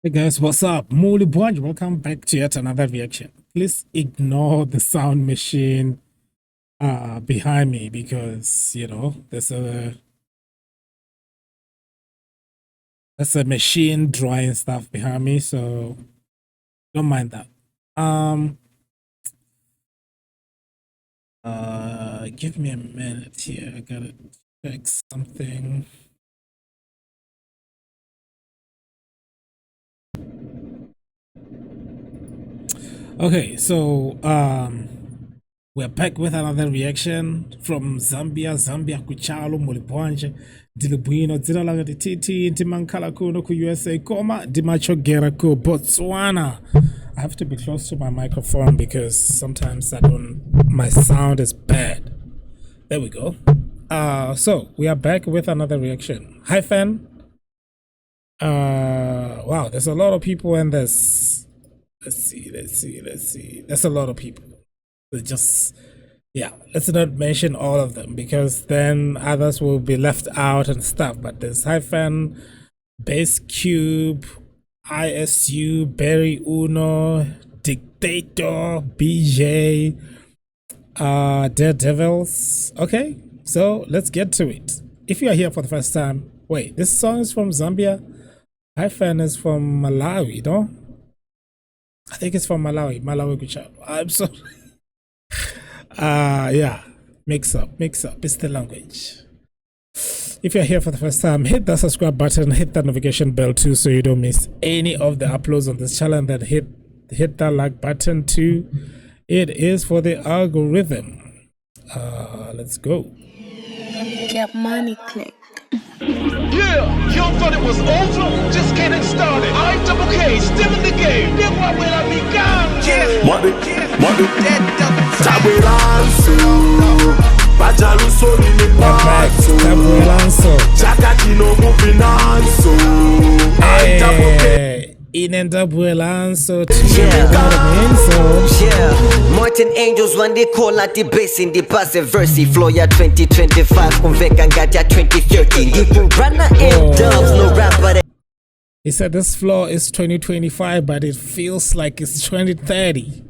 Hey guys, what's up? Muli Bunch, welcome back to yet another reaction. Please ignore the sound machine behind me because there's a machine drawing stuff behind me, so don't mind that. Give me a minute here. I gotta check something. Okay, so we're back with another reaction from Zambia kuchalo mulibwanje dilibwino dziralanga titi ndimankhala kuno ku USA koma ndimachogera ku Botswana. I have to be close to my microphone because sometimes my sound is bad. There we go. So we are back with another reaction. Hyphen. Wow, there's a lot of people in this. Let's see. There's a lot of people. Let's not mention all of them because then others will be left out and stuff. But there's Hyphen, BaseCube, ISU, BarryUno, Diktator, BeeJay, Daredevilz. Okay, so let's get to it. If you are here for the first time, wait, this song is from Zambia. Hyphen is from Malawi, no? I think it's from Malawi kuchalo. I'm sorry. Yeah, mix up. It's the language. If you're here for the first time, hit that subscribe button, hit that notification bell too, so you don't miss any of the uploads on this channel. And then hit that like button too. It is for the algorithm. Let's go. Get money, click. Yeah, y'all thought it was over? Just getting started. IKK, still in the game. Then why will I be gone? Ndabweranso Bajaluso Ninipato Chakatino Mubinanso Ndabweranso Martin Angels when they call at the bass in the pass verse flow ya 2025 Conveka ngati ya 2030 Ndikubana and dubs no rapper. He said this floor is 2025 but it feels like it's 2030.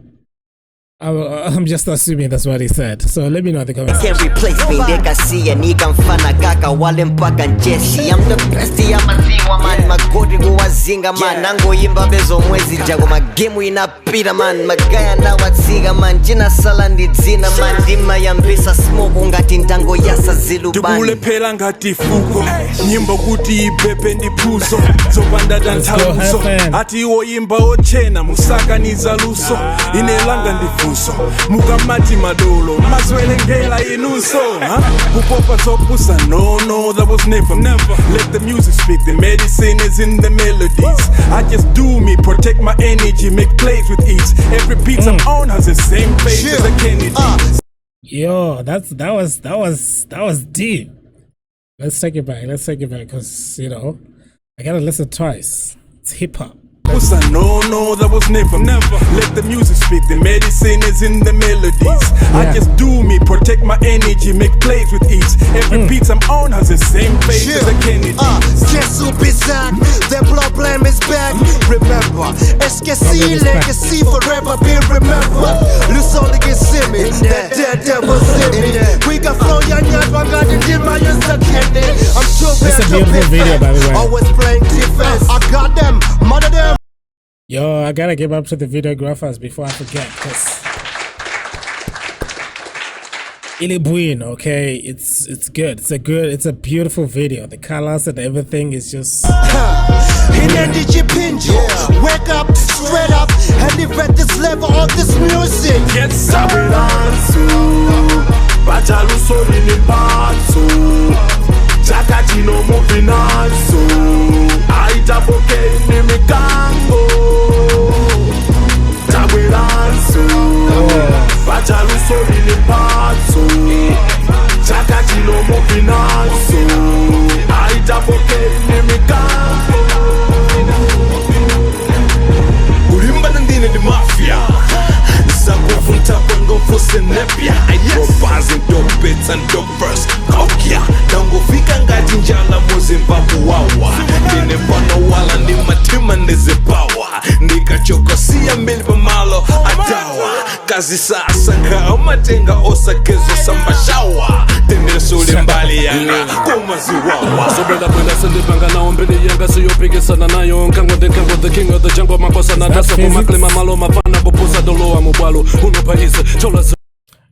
I'm just assuming that's what he said. So let me know in the comments. Can't replace me, they can see a nigga fana kaka wale mpaka Jesse. I'm the best ya maziwa man. Magodi guwazinga man. Nango yimba bezo mwezi jago magemu inapira man. Magaya na watsiga man. Jina salandi zina man. Dima ya mbisa smoke ngati ndango yasa zilubani. Dugule pela ngati fuko. Nyimbo kuti ipepe ndi puso. Zopanda dantauso. Ati uo yimba ochena. Musaka nizaluso. Inelanga ndi fuso. Mukamati madolo mazwelengela inuso kupopa zopusa no that was never let the music speak, the medicine is in the melodies. I just do me, protect my energy, make plays with ease. Every beat I'm on has the same face as a Kennedy. Yo, that was deep. Let's take it back because I gotta listen twice. It's hip-hop. No, that was never let the music speak, the medicine is in the melodies. I just do me, protect my energy, make plays with ease. Every beat I'm on has the same face as a Kennedy. Guess who be back? The problem is back. Remember, SKC legacy forever be remembered. Loose only can see me, that Daredevilz in me. We got flow young I got the dim my candy. I'm sure that's a beautiful video, by the way. Always playing defense. I got them, mother them. Yo, I gotta give up to the videographers before I forget, because okay, it's good. It's a beautiful video. The colors and everything is just wake up, straight up, and event this level of this music. Ndabweranso Bajaluso Ninipato Chakatino Mubinanso Aitapoke Nimikango Ndabweranso Bajaluso Ninipato Chakatino Mubinanso Aitapoke Nimikango Ulimba nandine di mafia Sakufunta bongo fuse nepia I drop bars and dope bits and dope verse Kaukia Dango fika ngati njala mo Zimbabwe wawa Dine pano wala ndi matima nezipa akazi sasanka amatenga osakezo sambashawa tendere sule mbali yanga kumaziwawa sobela bwela sendibanga nawo mbili yanga siyopikisana nayo nkango ndenkango the king of the jungle makosana dasa kumaklima malo mafana kupusa dolowa mubwalo unopaise chola.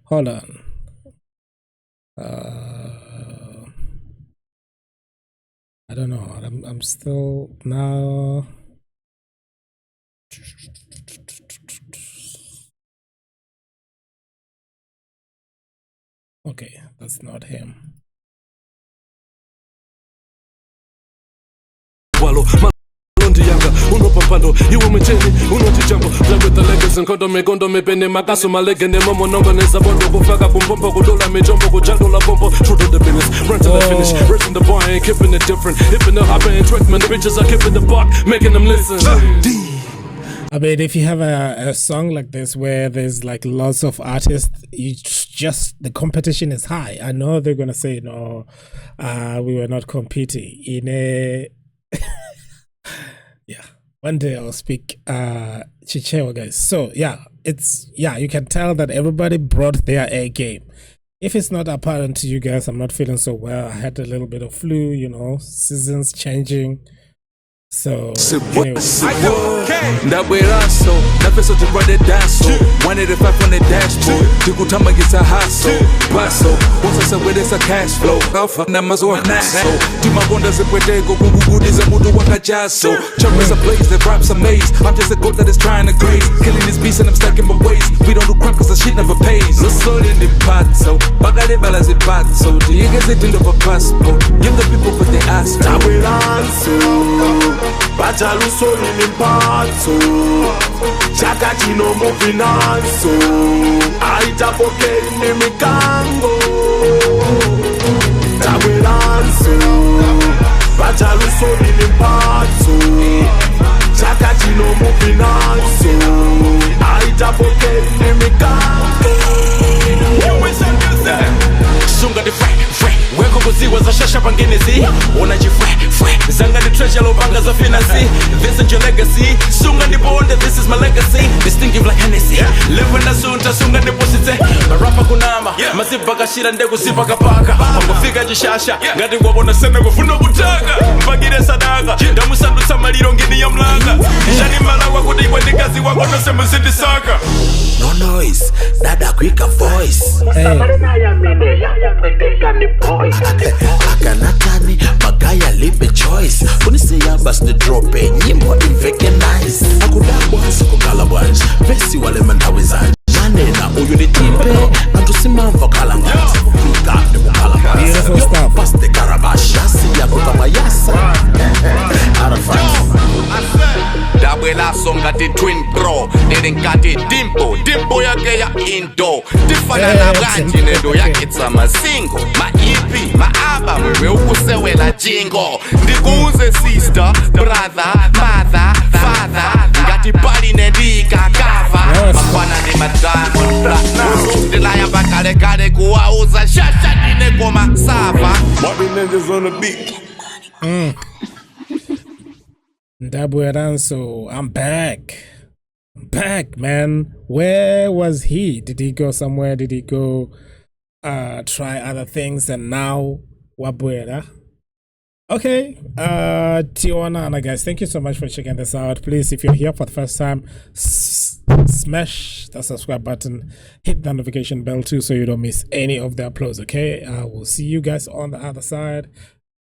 Hold on. I don't know. I'm still now. Okay, that's not him. Unopapando, you want me cheni, unotijambo, play with the legs and kondo me pene makaso malege ne momo nongo neza bondo kufaka kumbombo kudola me jumbo kujando la bombo true to the business, run till I finish, raising the bar ain't keeping it different, hipping the hopper and trick man, the bitches are keeping the buck, making them listen. I mean, if you have a song like this where there's like lots of artists, you just the competition is high. I know they're gonna say no, we were not competing in a. Yeah, one day I'll speak Chichewa, guys. So yeah, you can tell that everybody brought their A game. If it's not apparent to you guys, I'm not feeling so well. I had a little bit of flu, you know, seasons changing. So Ndabweranso nafeso tibrode daso 185 on the dashboard tikutamba gisa haso baso wosasa wedesa cash flow alpha namazo naso timagonda zepweteko kugugudiza mutu wakachaso choppers are blaze that raps amaze I'm just a goat that is trying to graze killing this beast and I'm stuck in my ways we don't do crap cause the shit never pays no soul in the pot so bagale balas it pot so do you guys it of a passport give the people what they ask for. Ndabweranso Bajaluso nilimpatso Chakati no movinanso Aitapoke ni mikango Ndabweranso Bajaluso nilimpatso Chakati no movinanso Aitapoke ni mikango Sunga di fre weko kuziwa za shasha pangenezi unajifre zanga di treasure lobanga za finance this is your legacy sunga di bonde this is my legacy distinctive like Hennessy live na sunta sunga di posite marapa kunama masipa kashira ndegu sipa kapaka pangofika jishasha ngati wabona sene kufuna kutaka mpagire sadaka ndamusandu samaliro ngini ya mlanga jani malawa kuti kwendikazi wako nosema zindi saka no noise dada quick a voice Akanatani magaya libe choice Unisiya bas the drop nyimbo inveke nice Akudabwansi kukala bwanji Vesi wale mandawizanji Manena uyunitimpe Antusimamva kala ngati Kuka ni mukala bwanji Yo pass the carabash Yasi ya kutama yasa Arafat Ndabweranso ngati twin bro nili ngati dimpo yake ya indo tifanana bwanji nendo yake tsamazingo maipi maaba mwewe ukusewela jingo ndikuuze sister brother mother father ngati pali nendika kava mafana ndi madamo platinum ndilayamba kale kuwauza shasha ndine koma sava Bobby Ninjas on the beat. Ndabweranso, I'm back, man. Where was he? Did he go somewhere? Did he go try other things and now Wabwera? Okay, Tswana, guys, thank you so much for checking this out. Please, if you're here for the first time, smash the subscribe button, hit the notification bell too so you don't miss any of the uploads. Okay, I will see you guys on the other side.